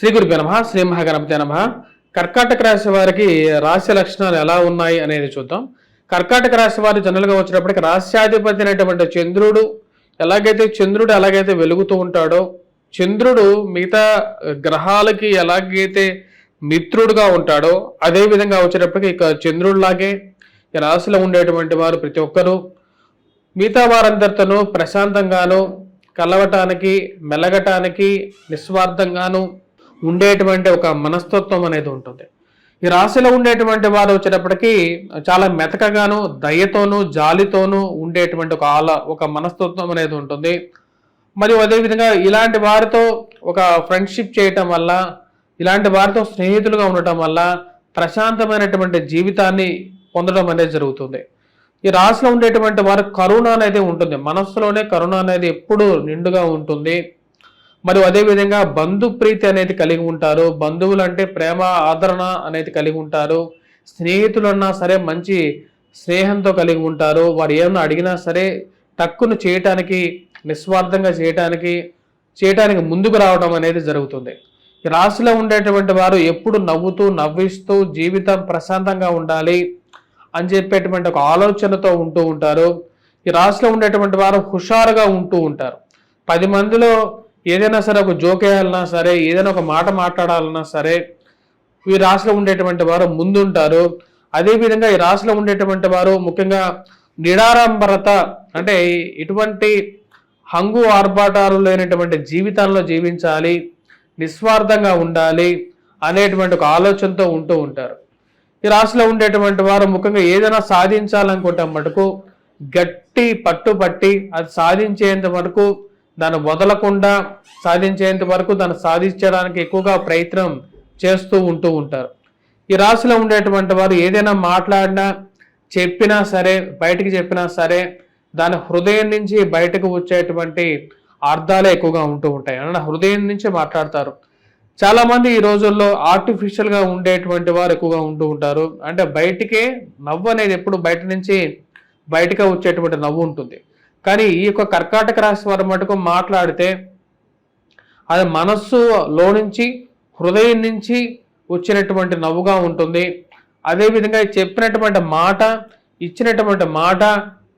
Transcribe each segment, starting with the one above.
శ్రీ గురుభ్యో నమః. శ్రీ మహాగణపతి నమః. కర్కాటక రాశి వారికి రాశి లక్షణాలు ఎలా ఉన్నాయి అనేది చూద్దాం. కర్కాటక రాశి వారు జనరల్గా వచ్చినప్పటికీ రాశ్యాధిపతి అయినటువంటి చంద్రుడు ఎలాగైతే వెలుగుతూ ఉంటాడో, చంద్రుడు మిగతా గ్రహాలకి ఎలాగైతే మిత్రుడుగా ఉంటాడో, అదే విధంగా వచ్చేటప్పటికి ఇక చంద్రుడిలాగే ఈ రాశిలో ఉండేటువంటి వారు ప్రతి ఒక్కరూ మిగతా వారందరితోనూ ప్రశాంతంగాను కలవటానికి, మెలగటానికి, నిస్వార్థంగాను ఉండేటువంటి ఒక మనస్తత్వం అనేది ఉంటుంది. ఈ రాశిలో ఉండేటువంటి వారు వచ్చేటప్పటికీ చాలా మెతకగాను, దయతోనూ, జాలితోనూ ఉండేటువంటి ఒక మనస్తత్వం అనేది ఉంటుంది. మరియు అదేవిధంగా ఇలాంటి వారితో ఒక ఫ్రెండ్షిప్ చేయటం వల్ల, ఇలాంటి వారితో స్నేహితులుగా ఉండటం వల్ల ప్రశాంతమైనటువంటి జీవితాన్ని పొందడం అనేది జరుగుతుంది. ఈ రాశిలో ఉండేటువంటి వారు కరుణ అనేది ఉంటుంది, మనస్సులోనే కరుణ అనేది ఎప్పుడూ నిండుగా ఉంటుంది. మరియు అదేవిధంగా బంధు ప్రీతి అనేది కలిగి ఉంటారు. బంధువులు అంటే ప్రేమ, ఆదరణ అనేది కలిగి ఉంటారు. స్నేహితులు అన్నా సరే మంచి స్నేహంతో కలిగి ఉంటారు. వారు ఏమన్నా అడిగినా సరే టక్కును చేయటానికి, నిస్వార్థంగా చేయటానికి ముందుకు రావడం అనేది జరుగుతుంది. ఈ రాశిలో ఉండేటువంటి వారు ఎప్పుడు నవ్విస్తూ జీవితం ప్రశాంతంగా ఉండాలి అని చెప్పేటువంటి ఒక ఆలోచనతో ఉంటూ ఉంటారు. ఈ రాశిలో ఉండేటువంటి వారు హుషారుగా ఉంటూ ఉంటారు. 10 మందిలో ఏదైనా సరే ఒక జోక్ వేయాలన్నా సరే, ఏదైనా ఒక మాట మాట్లాడాలన్నా సరే ఈ రాశిలో ఉండేటువంటి వారు ముందుంటారు. అదేవిధంగా ఈ రాశిలో ఉండేటువంటి వారు ముఖ్యంగా నిడారంబరత అంటే ఎటువంటి హంగు ఆర్భాటాలు లేనటువంటి జీవితాల్లో జీవించాలి, నిస్వార్థంగా ఉండాలి అనేటువంటి ఒక ఆలోచనతో ఉంటూ ఉంటారు. ఈ రాశిలో ఉండేటువంటి వారు ముఖ్యంగా ఏదైనా సాధించాలనుకుంటే మటుకు గట్టి పట్టుపట్టి అది సాధించేంత వరకు దాన్ని వదలకుండా, సాధించేంత వరకు దాన్ని సాధించడానికి ఎక్కువగా ప్రయత్నం చేస్తూ ఉంటూ ఉంటారు. ఈ రాశిలో ఉండేటువంటి వారు ఏదైనా మాట్లాడినా, బయటికి చెప్పినా సరే దాని హృదయం నుంచి బయటకు వచ్చేటువంటి అర్థాలే ఎక్కువగా ఉంటూ ఉంటాయి. అంటే హృదయం నుంచి మాట్లాడతారు. చాలా మంది ఈ రోజుల్లో ఆర్టిఫిషియల్గా ఉండేటువంటి వారు ఎక్కువగా ఉంటూ ఉంటారు. అంటే బయటికే నవ్వు అనేది ఎప్పుడు బయటకు వచ్చేటువంటి నవ్వు ఉంటుంది. కానీ ఈ యొక్క కర్కాటక రాశి వారి మటుకు మాట్లాడితే అది మనస్సులో నుంచి, హృదయం నుంచి వచ్చినటువంటి నవ్వుగా ఉంటుంది. అదేవిధంగా ఇచ్చినటువంటి మాట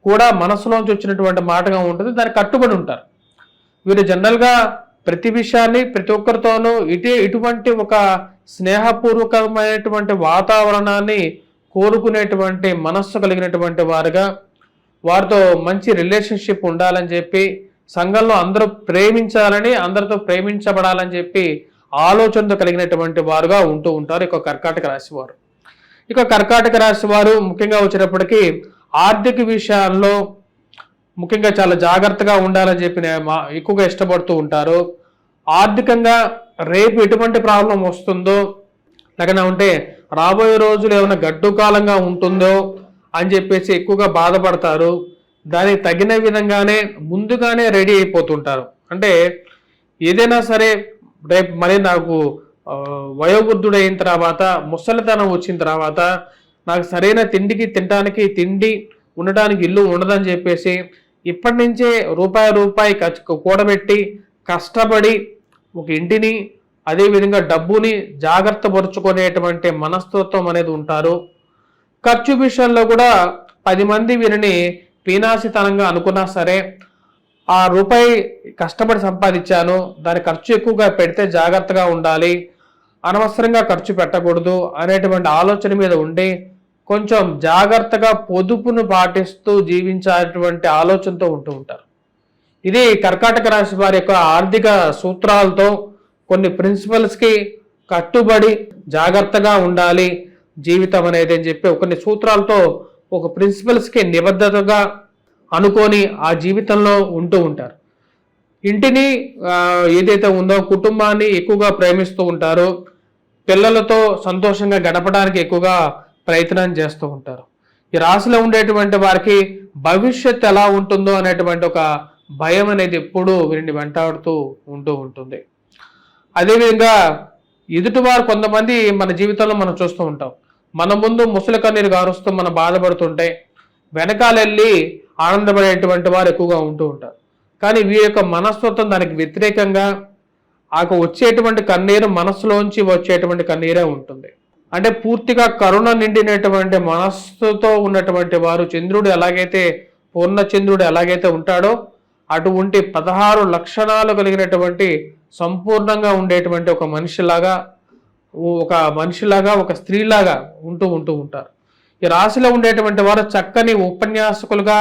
కూడా మనస్సులోంచి వచ్చినటువంటి మాటగా ఉంటుంది. దానికి కట్టుబడి ఉంటారు. వీరు జనరల్గా ప్రతి విషయాన్ని ప్రతి ఒక్కరితోనూ ఇటువంటి ఒక స్నేహపూర్వకమైనటువంటి వాతావరణాన్ని కోరుకునేటువంటి మనస్సు కలిగినటువంటి వారుగా, వారితో మంచి రిలేషన్షిప్ ఉండాలని చెప్పి, సంఘంలో అందరూ ప్రేమించాలని, అందరితో ప్రేమించబడాలని చెప్పి ఆలోచనతో కలిగినటువంటి వారుగా ఉంటూ ఉంటారు ఇక కర్కాటక రాశి వారు. ఇక కర్కాటక రాశి వారు ముఖ్యంగా వచ్చేటప్పటికీ ఆర్థిక విషయాల్లో ముఖ్యంగా చాలా జాగ్రత్తగా ఉండాలని చెప్పి ఎక్కువగా ఇష్టపడుతూ ఉంటారు. ఆర్థికంగా రేపు ఎటువంటి ప్రాబ్లం వస్తుందో, లేకపోతే ఉంటే రాబోయే రోజులు ఏమైనా గడ్డు కాలంగా ఉంటుందో అని చెప్పేసి ఎక్కువగా బాధపడతారు. దానికి తగిన విధంగానే ముందుగానే రెడీ అయిపోతుంటారు. అంటే ఏదైనా సరే రేపు మరి నాకు వయోవృద్ధుడైన తర్వాత, ముసలితనం వచ్చిన తర్వాత నాకు సరైన తినడానికి తిండి, ఉండటానికి ఇల్లు ఉండదని చెప్పేసి ఇప్పటి నుంచే రూపాయి కూడబెట్టి కష్టపడి ఒక ఇంటిని, అదేవిధంగా డబ్బుని జాగ్రత్త పరుచుకునేటువంటి మనస్తత్వం అనేది ఉంటారు. ఖర్చు విషయంలో కూడా 10 మంది వీరిని పీనాసితనంగా అనుకున్నా సరే, ఆ రూపాయి కష్టపడి సంపాదించాను, దాని ఖర్చు ఎక్కువగా పెడితే జాగ్రత్తగా ఉండాలి, అనవసరంగా ఖర్చు పెట్టకూడదు అనేటువంటి ఆలోచన మీద ఉండి కొంచెం జాగ్రత్తగా పొదుపును పాటిస్తూ జీవించేటువంటి ఆలోచనతో ఉంటూ ఉంటారు. ఇది కర్కాటక రాశి వారి యొక్క ఆర్థిక సూత్రాలతో, కొన్ని ప్రిన్సిపల్స్కి కట్టుబడి జాగ్రత్తగా ఉండాలి జీవితం అనేది అని చెప్పి కొన్ని సూత్రాలతో, ఒక ప్రిన్సిపల్స్కి నిబద్ధతగా అనుకొని ఆ జీవితంలో ఉంటూ ఉంటారు. ఇంటిని ఏదైతే ఉందో కుటుంబాన్ని ఎక్కువగా ప్రేమిస్తూ ఉంటారు. పిల్లలతో సంతోషంగా గడపడానికి ఎక్కువగా ప్రయత్నం చేస్తూ ఉంటారు. ఈ రాశిలో ఉండేటువంటి వారికి భవిష్యత్తు ఎలా ఉంటుందో అనేటువంటి ఒక భయం అనేది ఎప్పుడూ వీరిని వెంటాడుతూ ఉంటూ ఉంటుంది. అదేవిధంగా ఎదుటివారు కొంతమంది మన జీవితంలో మనం చూస్తూ ఉంటాం. మన ముందు ముసలి కన్నీరు గారుస్తూ మనం బాధపడుతుంటే వెనకాలెళ్ళి ఆనందపడేటువంటి వారు ఎక్కువగా ఉంటూ ఉంటారు. కానీ వీరి యొక్క మనస్తత్వం దానికి వ్యతిరేకంగా ఆ వచ్చేటువంటి కన్నీరు మనస్సులోంచి వచ్చేటువంటి కన్నీరే ఉంటుంది. అంటే పూర్తిగా కరుణ నిండినటువంటి మనస్సుతో ఉన్నటువంటి వారు చంద్రుడు ఎలాగైతే పూర్ణచంద్రుడు ఎలాగైతే ఉంటాడో అటువంటి 16 లక్షణాలు కలిగినటువంటి సంపూర్ణంగా ఉండేటువంటి ఒక మనిషిలాగా ఒక స్త్రీలాగా ఉంటూ ఉంటారు. ఈ రాశిలో ఉండేటువంటి వారు చక్కని ఉపన్యాసకులుగా,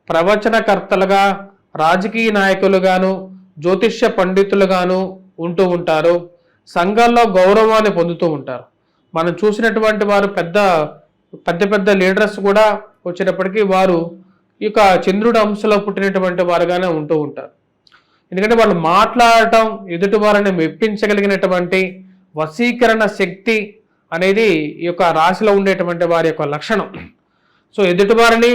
ప్రవచనకర్తలుగా, రాజకీయ నాయకులుగాను, జ్యోతిష్య పండితులుగాను ఉంటూ ఉంటారు. సంఘాల్లో గౌరవాన్ని పొందుతూ ఉంటారు. మనం చూసినటువంటి వారు పెద్ద లీడర్స్ కూడా వచ్చేటప్పటికీ వారు ఈ యొక్క చంద్రుడి అంశలో పుట్టినటువంటి వారుగానే ఉంటూ ఉంటారు. ఎందుకంటే వాళ్ళు మాట్లాడటం, ఎదుటి వారిని మెప్పించగలిగినటువంటి వశీకరణ శక్తి అనేది ఈ యొక్క రాశిలో ఉండేటువంటి వారి యొక్క లక్షణం. సో ఎదుటి వారిని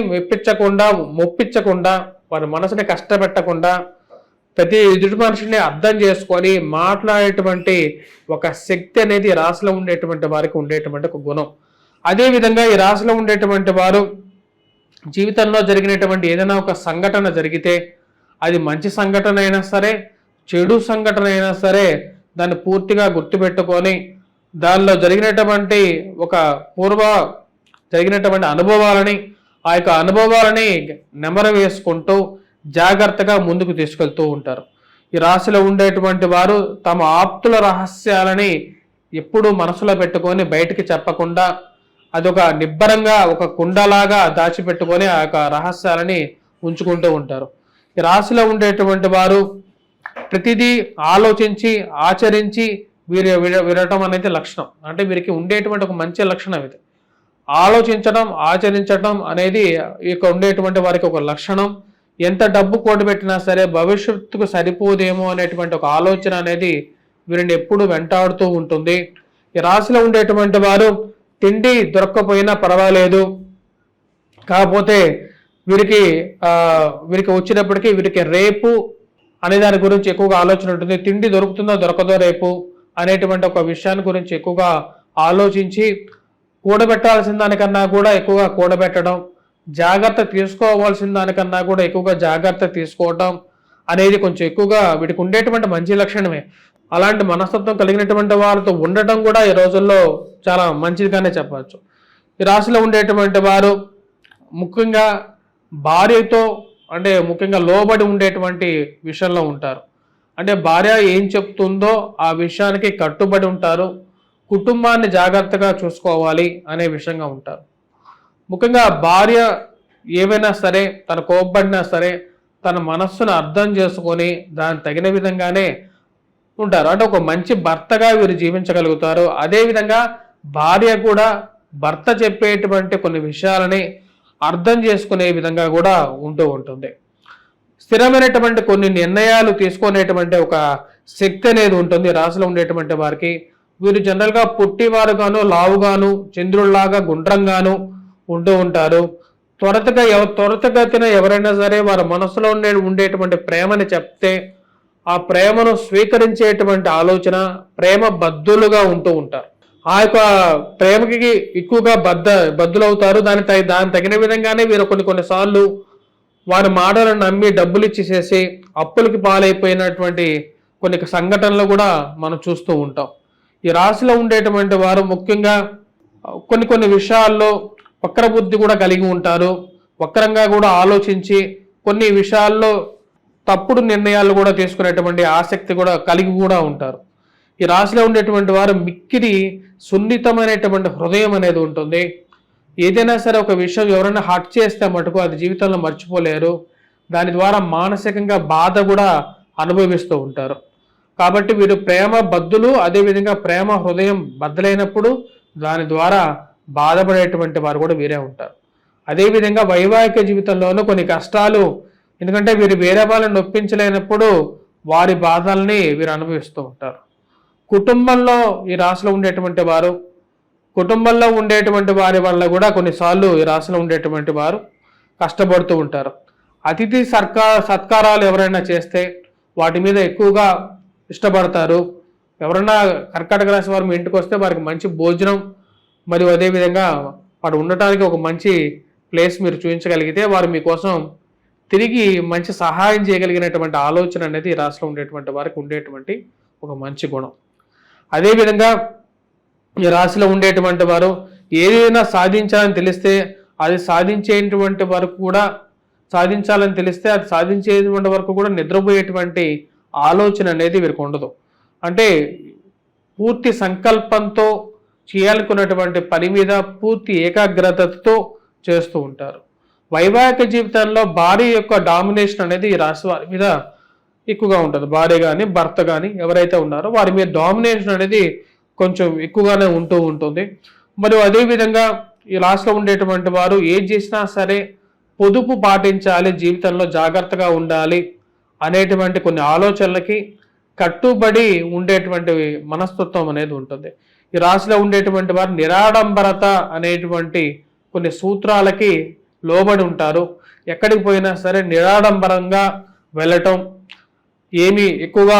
మొప్పించకుండా వారి మనసుని కష్టపెట్టకుండా ప్రతి ఎదుటి మనిషిని అర్థం చేసుకొని మాట్లాడేటువంటి ఒక శక్తి అనేది రాశిలో ఉండేటువంటి వారికి ఉండేటువంటి ఒక గుణం. అదేవిధంగా ఈ రాశిలో ఉండేటువంటి వారు జీవితంలో జరిగినటువంటి ఏదైనా ఒక సంఘటన జరిగితే అది మంచి సంఘటన అయినా సరే, చెడు సంఘటన అయినా సరే దాన్ని పూర్తిగా గుర్తుపెట్టుకొని దానిలో జరిగినటువంటి జరిగినటువంటి అనుభవాలని ఆ యొక్క అనుభవాలని నెమరు వేసుకుంటూ జాగ్రత్తగా ముందుకు తీసుకెళ్తూ ఉంటారు. ఈ రాశిలో ఉండేటువంటి వారు తమ ఆప్తుల రహస్యాలని ఎప్పుడూ మనసులో పెట్టుకొని బయటికి చెప్పకుండా అదొక నిబ్బరంగా ఒక కుండలాగా దాచిపెట్టుకొని ఆ యొక్క రహస్యాలని ఉంచుకుంటూ ఉంటారు. ఈ రాశిలో ఉండేటువంటి వారు ప్రతిదీ ఆలోచించి ఆచరించి వినటం అనేది లక్షణం. అంటే వీరికి ఉండేటువంటి ఒక మంచి లక్షణం ఇది. ఆలోచించడం, ఆచరించడం అనేది ఇక ఉండేటువంటి వారికి ఒక లక్షణం. ఎంత డబ్బు కూడబెట్టినా సరే భవిష్యత్తుకు సరిపోదేమో అనేటువంటి ఒక ఆలోచన అనేది వీరిని ఎప్పుడు వెంటాడుతూ ఉంటుంది. ఈ రాశిలో ఉండేటువంటి వారు తిండి దొరక్కపోయినా పర్వాలేదు, కాకపోతే వీరికి వచ్చినప్పటికీ వీరికి రేపు అనే దాని గురించి ఎక్కువగా ఆలోచన ఉంటుంది. తిండి దొరుకుతుందో దొరకదో రేపు అనేటువంటి ఒక విషయాన్ని గురించి ఎక్కువగా ఆలోచించి కూడబెట్టాల్సిన దానికన్నా కూడా ఎక్కువగా కూడబెట్టడం, జాగ్రత్త తీసుకోవాల్సిన దానికన్నా కూడా ఎక్కువగా జాగ్రత్త తీసుకోవడం అనేది కొంచెం ఎక్కువగా వీటికి ఉండేటువంటి మంచి లక్షణమే. అలాంటి మనస్తత్వం కలిగినటువంటి వారితో ఉండటం కూడా ఈ రోజుల్లో చాలా మంచిదిగానే చెప్పవచ్చు. ఈ రాశిలో ఉండేటువంటి వారు ముఖ్యంగా భార్యతో ముఖ్యంగా లోబడి ఉండేటువంటి విషయంలో ఉంటారు. అంటే భార్య ఏం చెప్తుందో ఆ విషయానికి కట్టుబడి ఉంటారు. కుటుంబాన్ని జాగ్రత్తగా చూసుకోవాలి అనే విషయంగా ఉంటారు. ముఖ్యంగా భార్య ఏవైనా సరే తన కోప్పడినా సరే తన మనస్సును అర్థం చేసుకొని దాని తగిన విధంగానే ఉంటారు. అంటే ఒక మంచి భర్తగా వీరు జీవించగలుగుతారు. అదేవిధంగా భార్య కూడా భర్త చెప్పేటువంటి కొన్ని విషయాలని అర్థం చేసుకునే విధంగా కూడా ఉంటూ ఉంటుంది. స్థిరమైనటువంటి కొన్ని నిర్ణయాలు తీసుకునేటువంటి ఒక శక్తి అనేది ఉంటుంది రాశిలో ఉండేటువంటి వారికి. వీరు జనరల్గా పుట్టివారుగాను, లావుగాను, చంద్రుల్లాగా గుండ్రంగాను ఉంటూ ఉంటారు. త్వరతగతిన ఎవరైనా సరే వారి మనసులో ఉండేటువంటి ప్రేమని చెప్తే ఆ ప్రేమను స్వీకరించేటువంటి ఆలోచన, ప్రేమ బద్దులుగా ఉంటూ ఉంటారు. ఆ యొక్క ప్రేమకి ఎక్కువగా బద్దులవుతారు. దాని తగిన విధంగానే వీరు కొన్నిసార్లు వారి మాటలను నమ్మి డబ్బులు ఇచ్చేసేసి అప్పులకి పాలైపోయినటువంటి కొన్ని సంఘటనలు కూడా మనం చూస్తూ ఉంటాం. ఈ రాశిలో ఉండేటువంటి వారు ముఖ్యంగా కొన్ని విషయాల్లో వక్ర బుద్ధి కూడా కలిగి ఉంటారు. వక్రంగా కూడా ఆలోచించి కొన్ని విషయాల్లో తప్పుడు నిర్ణయాలు కూడా తీసుకునేటువంటి ఆసక్తి కూడా కలిగి కూడా ఉంటారు. ఈ రాశిలో ఉండేటువంటి వారు మిక్కిరి సున్నితమైనటువంటి హృదయం అనేది ఉంటుంది. ఏదైనా సరే ఒక విషయం ఎవరైనా హర్ట్ చేస్తే మటుకు అది జీవితంలో మర్చిపోలేరు. దాని ద్వారా మానసికంగా బాధ కూడా అనుభవిస్తూ ఉంటారు. కాబట్టి వీరు ప్రేమ బద్దులు, అదేవిధంగా ప్రేమ హృదయం బద్దలైనప్పుడు దాని ద్వారా బాధపడేటువంటి వారు కూడా వీరే ఉంటారు. అదేవిధంగా వైవాహిక జీవితంలోనూ కొన్ని కష్టాలు, ఎందుకంటే వీరు వేరే వాళ్ళని నొప్పించలేనప్పుడు వారి బాధల్ని వీరు అనుభవిస్తూ ఉంటారు. కుటుంబంలో ఈ రాశిలో ఉండేటువంటి వారి వల్ల కూడా కొన్నిసార్లు ఈ రాశిలో ఉండేటువంటి వారు కష్టపడుతూ ఉంటారు. అతిథి సత్కారాలు ఎవరైనా చేస్తే వాటి మీద ఎక్కువగా ఇష్టపడతారు. ఎవరైనా కర్కాటక రాశి వారు మీ ఇంటికి వస్తే వారికి మంచి భోజనం మరియు అదేవిధంగా వాడు ఉండటానికి ఒక మంచి ప్లేస్ మీరు చూపించగలిగితే వారు మీకోసం తిరిగి మంచి సహాయం చేయగలిగినటువంటి ఆలోచన అనేది ఈ రాశిలో ఉండేటువంటి వారికి ఉండేటువంటి ఒక మంచి గుణం. అదేవిధంగా ఈ రాశిలో ఉండేటువంటి వారు ఏదైనా సాధించాలని తెలిస్తే అది సాధించేటువంటి వరకు కూడా సాధించాలని తెలిస్తే అది సాధించేటువంటి వరకు కూడా నిద్రపోయేటువంటి ఆలోచన అనేది వీరికి ఉండదు. అంటే పూర్తి సంకల్పంతో చేయాలనుకున్నటువంటి పని మీద పూర్తి ఏకాగ్రతతో చేస్తూ ఉంటారు. వైవాహిక జీవితంలో భార్య యొక్క డామినేషన్ అనేది ఈ రాశి వారి మీద ఎక్కువగా ఉంటుంది. భార్య కానీ భర్త కానీ ఎవరైతే ఉన్నారో వారి మీద డామినేషన్ అనేది కొంచెం ఎక్కువగానే ఉంటూ ఉంటుంది. మరియు అదేవిధంగా ఈ రాశిలో ఉండేటువంటి వారు ఏది చేసినా సరే పొదుపు పాటించాలి, జీవితంలో జాగ్రత్తగా ఉండాలి అనేటువంటి కొన్ని ఆలోచనలకి కట్టుబడి ఉండేటువంటి మనస్తత్వం అనేది ఉంటుంది. ఈ రాశిలో ఉండేటువంటి వారు నిరాడంబరత అనేటువంటి కొన్ని సూత్రాలకి లోబడి ఉంటారు. ఎక్కడికి పోయినా సరే నిరాడంబరంగా వెళ్ళటం, ఏమీ ఎక్కువగా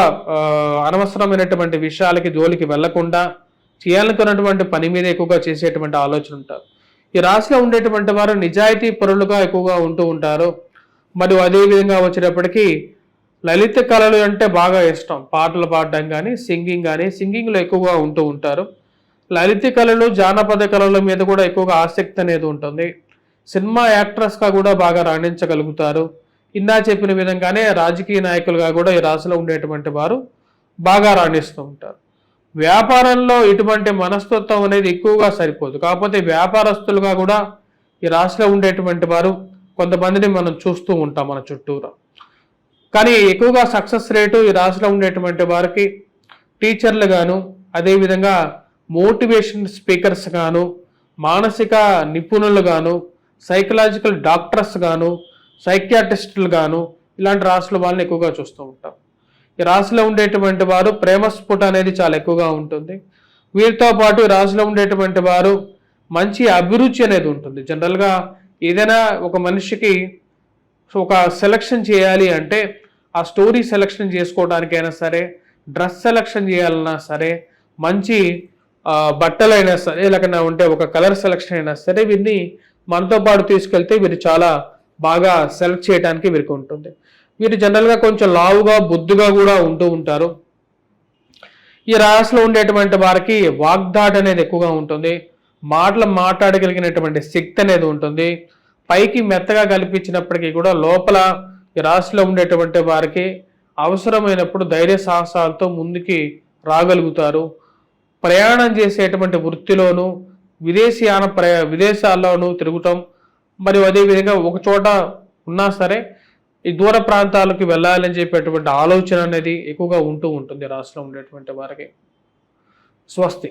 అనవసరమైనటువంటి విషయాలకి జోలికి వెళ్లకుండా చేయాలనుకున్నటువంటి పని మీద ఎక్కువగా చేసేటువంటి ఆలోచన ఉంటారు. ఈ రాశిలో ఉండేటువంటి వారు నిజాయితీ పరులుగా ఎక్కువగా ఉంటూ ఉంటారు. మరియు అదేవిధంగా వచ్చేటప్పటికీ లలిత కళలు అంటే బాగా ఇష్టం. పాటలు పాడడం కానీ సింగింగ్లో ఎక్కువగా ఉంటూ ఉంటారు. లలిత కళలు జానపద కళల మీద కూడా ఎక్కువగా ఆసక్తి అనేది ఉంటుంది. సినిమా యాక్ట్రెస్గా కూడా బాగా రాణించగలుగుతారు. ఇందా చెప్పిన విధంగానే రాజకీయ నాయకులుగా కూడా ఈ రాశిలో ఉండేటువంటి వారు బాగా రాణిస్తూ ఉంటారు. వ్యాపారంలో ఇటువంటి మనస్తత్వం అనేది ఎక్కువగా సరిపోదు. కాకపోతే వ్యాపారస్తులుగా కూడా ఈ రాశిలో ఉండేటువంటి వారు కొంతమందిని మనం చూస్తూ ఉంటాం మన చుట్టూరా. కానీ ఎక్కువగా సక్సెస్ రేటు ఈ రాశిలో ఉండేటువంటి వారికి టీచర్లు గాను, అదేవిధంగా మోటివేషన్ స్పీకర్స్ గాను, మానసిక నిపుణులు గాను, సైకలాజికల్ డాక్టర్స్ గాను, సైకియాట్రిస్టులు గాను ఇలాంటి రాశుల వాళ్ళని ఎక్కువగా చూస్తూ ఉంటాం. ఈ రాశిలో ఉండేటువంటి వారు ప్రేమ స్ఫుట అనేది చాలా ఎక్కువగా ఉంటుంది. వీరితో పాటు ఈ రాశిలో ఉండేటువంటి వారు మంచి అభిరుచి అనేది ఉంటుంది. జనరల్గా ఏదైనా ఒక మనిషికి ఒక సెలక్షన్ చేయాలి అంటే ఆ స్టోరీ సెలక్షన్ చేసుకోవడానికైనా సరే, డ్రెస్ సెలక్షన్ చేయాలన్నా సరే, మంచి బట్టలైనా సరే, లేకపోతే ఉంటే ఒక కలర్ సెలక్షన్ అయినా సరే, వీరిని మనతో పాటు తీసుకెళ్తే వీరు చాలా బాగా సెలెక్ట్ చేయడానికి వీరికి ఉంటుంది. వీరు జనరల్గా కొంచెం లావుగా బొద్దుగా కూడా ఉంటూ ఉంటారు. ఈ రాశిలో ఉండేటువంటి వారికి వాగ్దాటి అనేది ఎక్కువగా ఉంటుంది. మాటలు మాట్లాడగలిగినటువంటి శక్తి అనేది ఉంటుంది. పైకి మెత్తగా కల్పించినప్పటికీ కూడా లోపల ఈ రాశిలో ఉండేటువంటి వారికి అవసరమైనప్పుడు ధైర్య సాహసాలతో ముందుకి రాగలుగుతారు. ప్రయాణం చేసేటువంటి వృత్తిలోనూ విదేశాల్లోనూ తిరుగుతాం. మరియు అదేవిధంగా ఒక చోట ఉన్నా సరే ఈ దూర ప్రాంతాలకు వెళ్ళాలని చెప్పేటువంటి ఆలోచన అనేది ఎక్కువగా ఉంటూ ఉంటుంది రాశిలో ఉండేటువంటి వారికి. స్వస్తి.